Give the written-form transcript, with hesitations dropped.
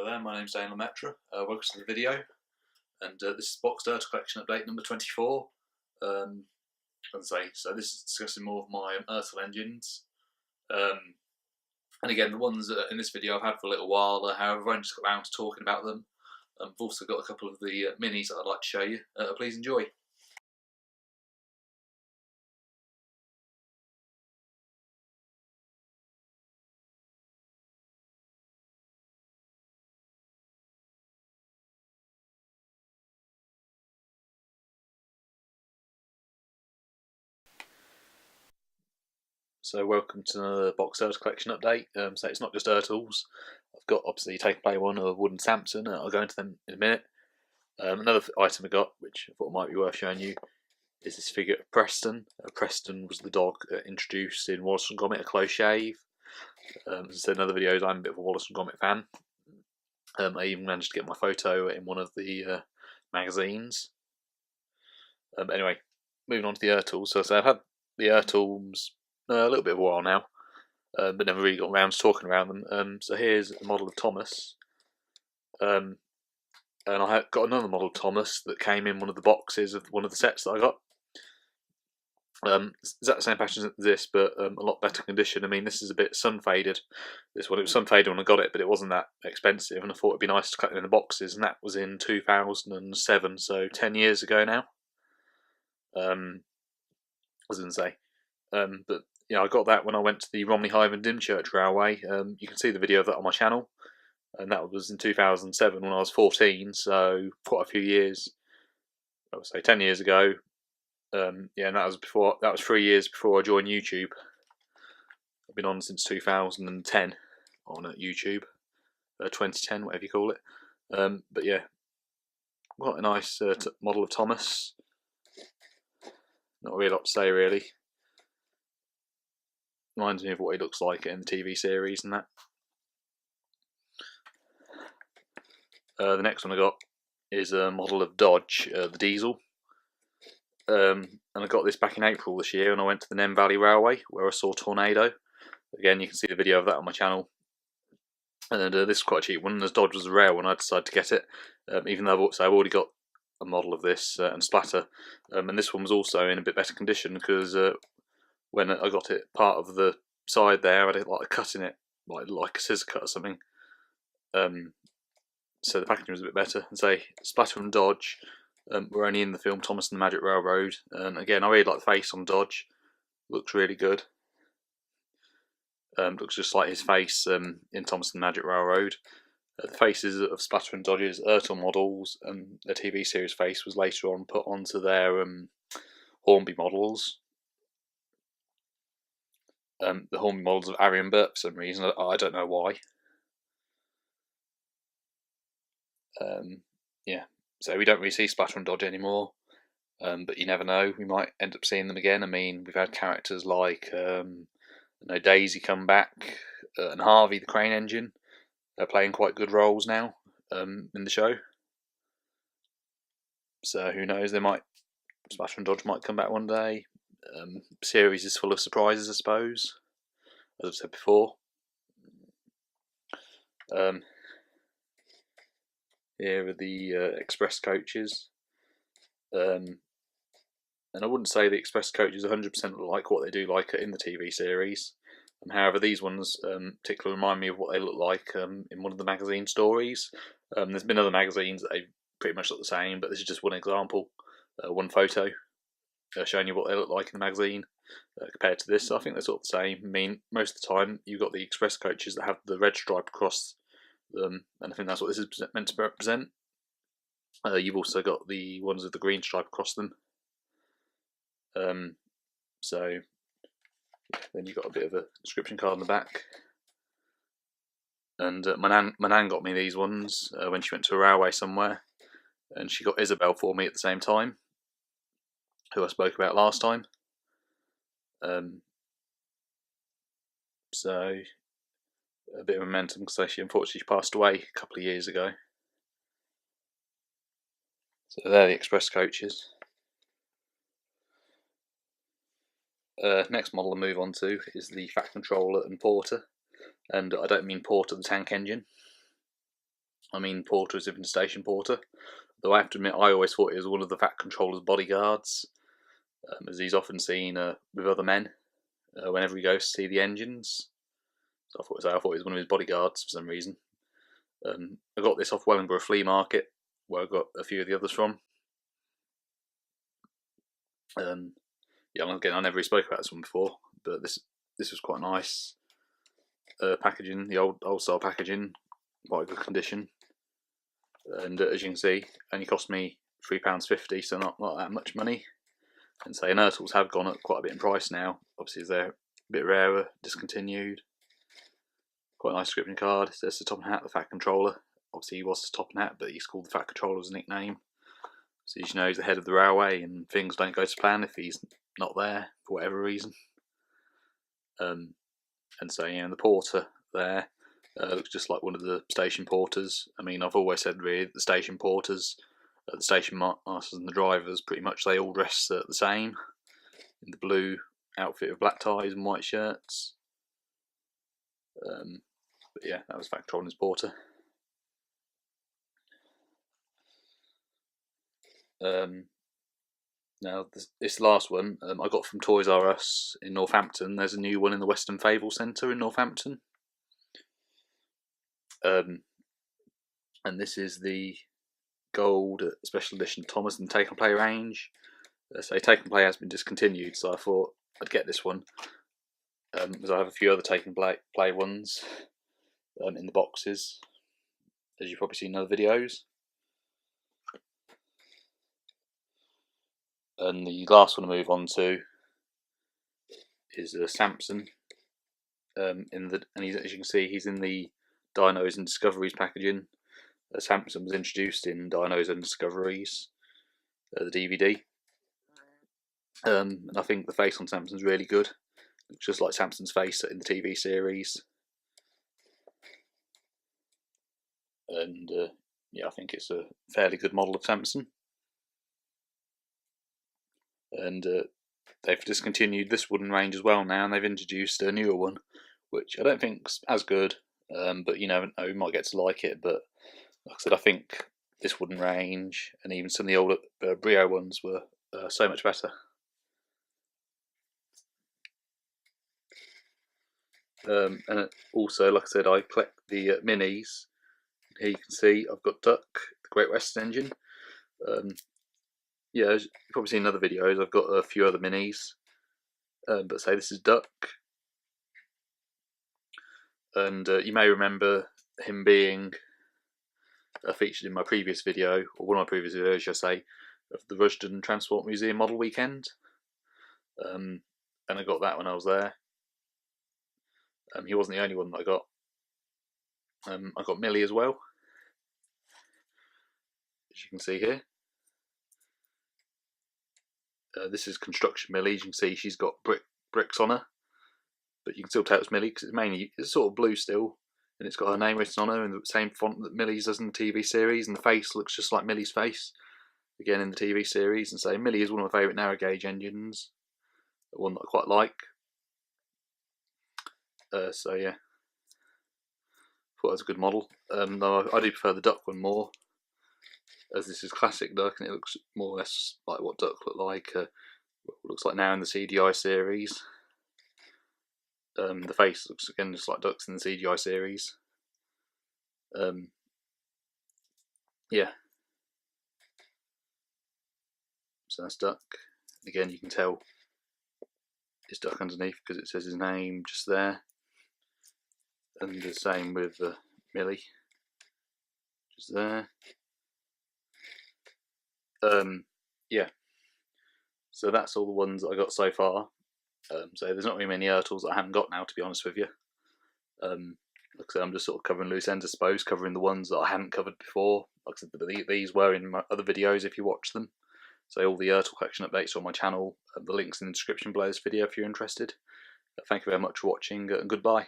Hello there, my name's Daniel Metra. Welcome to the video, and this is Boxed ERTL collection update number 24. This is discussing more of my ERTL engines. And again, the ones in this video I've had for a little while, however I've only just got around to talking about them. I've also got a couple of the minis that I'd like to show you. Please enjoy. So welcome to the Boxed ERTL collection update. So it's not just ERTLs. I've got obviously take play one of wooden Samson. I'll go into them in a minute. Another item I got, which I thought might be worth showing you, is this figure of Preston. Preston was the dog introduced in Wallace and Gromit, A Close Shave. As I said in other videos, I'm a bit of a Wallace and Gromit fan. I even managed to get my photo in one of the magazines. Anyway, moving on to the ERTLs. So I've had the ERTLs a little bit of a while now, but never really got around to talking around them. So here's a model of Thomas. And I got another model of Thomas that came in one of the boxes of one of the sets that I got. It's exactly the same pattern as this, but a lot better condition. I mean, this is a bit sun faded. This one, it was sun faded when I got it, but it wasn't that expensive, and I thought it'd be nice to cut it in the boxes. And that was in 2007, so 10 years ago now. I was going to say, but yeah, I got that when I went to the Romney Hive and Dymchurch Railway. You can see the video of that on my channel. And that was in 2007 when I was 14, so quite a few years. I would say 10 years ago. Yeah, and that was 3 years before I joined YouTube. I've been on since 2010 on YouTube, 2010, whatever you call it. But yeah, quite a nice model of Thomas. Not really a lot to say really. Reminds me of what he looks like in the TV series and that. The next one I got is a model of Dodge, the diesel. And I got this back in April this year, and I went to the Nem Valley Railway where I saw Tornado. Again, you can see the video of that on my channel. And this is quite a cheap one, as Dodge was a rare one, I decided to get it. Even though I've already got a model of this and Splatter. And this one was also in a bit better condition because when I got it, part of the side there, I had like a cut in it, like a scissor cut or something. So the packaging was a bit better. And say Splatter and Dodge were only in the film Thomas and the Magic Railroad. And again, I really like the face on Dodge. Looks really good. Looks just like his face in Thomas and the Magic Railroad. The faces of Splatter and Dodge's ERTL models and the TV series face was later on put onto their Hornby models. The Hornby models of Harry and Burke for some reason. I don't know why. Yeah, so we don't really see Splatter and Dodge anymore, but you never know, we might end up seeing them again. I mean, we've had characters like Daisy come back, and Harvey the crane engine. They're playing quite good roles now in the show. So who knows, Splatter and Dodge might come back one day. Series is full of surprises, I suppose, as I've said before. Here are the express coaches, and I wouldn't say the express coaches 100% like what they do like in the TV series. However, these ones particularly remind me of what they look like in one of the magazine stories. There's been other magazines that they pretty much look the same, but this is just one example, one photo showing you what they look like in the magazine compared to this. So I think they're sort of the same. I mean, most of the time you've got the express coaches that have the red stripe across them, and I think that's what this is meant to represent. You've also got the ones with the green stripe across them. So then you've got a bit of a description card on the back. And my nan got me these ones when she went to a railway somewhere, and she got Isabel for me at the same time, who I spoke about last time. So a bit of momentum because unfortunately she passed away a couple of years ago. So they're the express coaches. Next model I'll move on to is the Fat Controller and Porter, and I don't mean Porter the tank engine. I mean porter as if in station porter. Though I have to admit, I always thought he was one of the Fat Controller's bodyguards, as he's often seen with other men whenever he goes to see the engines. So I thought he was one of his bodyguards for some reason. I got this off Wellingborough Flea Market, where I got a few of the others from. Yeah, again, I never really spoke about this one before, but this was quite nice. Packaging, the old style packaging, quite good condition. And as you can see, only cost me £3.50, so not that much money. And say, ERTLs have gone up quite a bit in price now. Obviously, they're a bit rarer, discontinued. Quite a nice description card. It says the Top and Hat, the Fat Controller. Obviously, he was the Top and Hat, but he's called the Fat Controller as a nickname. So you know he's the head of the railway, and things don't go to plan if he's not there for whatever reason. And so, yeah, the porter there looks just like one of the station porters. I mean, I've always said really the station porters, the station masters and the drivers, pretty much they all dress the same in the blue outfit with black ties and white shirts. But yeah, that was Fat Control and his porter. Now this last one I got from Toys R Us in Northampton. There's a new one in the Western Fable Centre in Northampton. And this is the gold special edition Thomas and Take and Play range. So Take and Play has been discontinued, so I thought I'd get this one. Because I have a few other Take and Play ones in the boxes, as you've probably seen in other videos. And the last one to move on to is Samson. And as you can see, he's in the Dinos and Discoveries packaging. Samson was introduced in Dinos and Discoveries, the DVD. And I think the face on Samson's really good. Looks just like Samson's face in the TV series. And yeah, I think it's a fairly good model of Samson. And they've discontinued this wooden range as well now, and they've introduced a newer one, which I don't think's as good, but you never know, you might get to like it. But like I said, I think this wooden range and even some of the older Brio ones were so much better. And also, like I said, I collect the minis. Here you can see I've got Duck, the Great Western engine. Yeah, as you've probably seen in other videos, I've got a few other minis. But say this is Duck. And you may remember him being featured in my previous video, or one of my previous videos, should I say, of the Rushden Transport Museum Model Weekend. And I got that when I was there. He wasn't the only one that I got. I got Millie as well, as you can see here. This is Construction Millie. As you can see, she's got bricks on her, but you can still tell it's Millie because it's sort of blue still, and it's got her name written on her in the same font that Millie's does in the TV series, and the face looks just like Millie's face again in the TV series. And so Millie is one of my favourite narrow gauge engines, one that I quite like. So yeah, thought it was a good model. Though I do prefer the Duck one more, as this is classic Duck and it looks more or less like what Duck looked like. Looks like now in the CGI series. The face looks again just like Duck's in the CGI series. Yeah. So that's Duck. Again, you can tell it's Duck underneath because it says his name just there. And the same with Millie, just there. Yeah. So that's all the ones that I got so far. So there's not really many ERTLs that I haven't got now, to be honest with you. Like I said, I'm just sort of covering loose ends, I suppose, covering the ones that I hadn't covered before. Like I said, but these were in my other videos if you watch them. So all the ERTL collection updates are on my channel. The link's in the description below this video if you're interested. Thank you very much for watching, and goodbye.